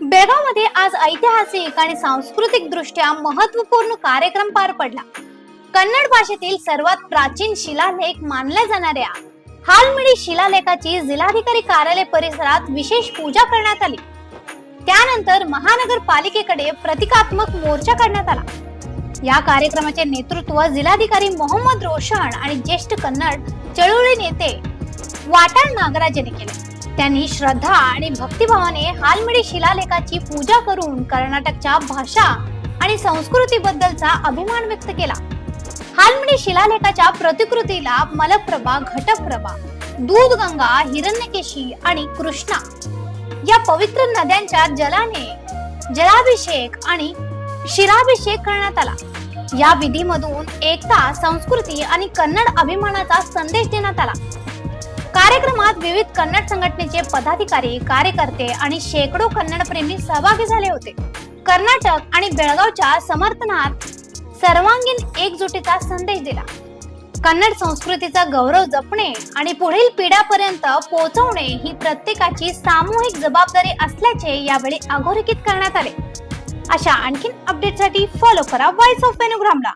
बेळगावमध्ये आज ऐतिहासिक आणि सांस्कृतिक दृष्ट्या महत्त्वपूर्ण कार्यक्रम पार पडला. कन्नड भाषेतील सर्वात प्राचीन शिलालेख मानल्या जाणाऱ्या हालमिडी शिलालेखाची जिल्हाधिकारी कार्यालय परिसरात विशेष पूजा करण्यात आली. त्यानंतर महानगरपालिकेकडे प्रतिकात्मक मोर्चा काढण्यात आला. या कार्यक्रमाचे नेतृत्व जिल्हाधिकारी मोहम्मद रोशन आणि ज्येष्ठ कन्नड चळवळी नेते वाटाळ नागराज यांनी केले. त्यांनी श्रद्धा आणि भक्तिभावाने हालमिडी शिलालेखाची पूजा करून कर्नाटकच्या भाषा आणि संस्कृतीबद्दलचा अभिमान व्यक्त केला. हालमिडी शिलालेखाच्या प्रतिकृतीला मलप्रभा, घटप्रभा, दूधगंगा, हिरण्यकेशी आणि कृष्णा या पवित्र नद्यांच्या जलाने जलाभिषेक आणि शिराभिषेक करण्यात आला. या विधीमधून एकता, संस्कृती आणि कन्नड अभिमानाचा संदेश देण्यात आला. कार्यक्रमात विविध कन्नड संघटनेचे पदाधिकारी, कार्यकर्ते आणि शेकडो कन्नड प्रेमी सहभागी झाले होते. कर्नाटक आणि बेळगावच्या समर्थनात सर्वांगीण एकजुटीचा संदेश दिला. कन्नड संस्कृतीचा गौरव जपणे आणि पुढील पिढ्यापर्यंत पोहोचवणे ही प्रत्येकाची सामूहिक जबाबदारी असल्याचे यावेळी अधोरेखित करण्यात आले. अशा आणखीन अपडेटसाठी फॉलो करा व्हॉइस ऑफ वेणुग्रामला.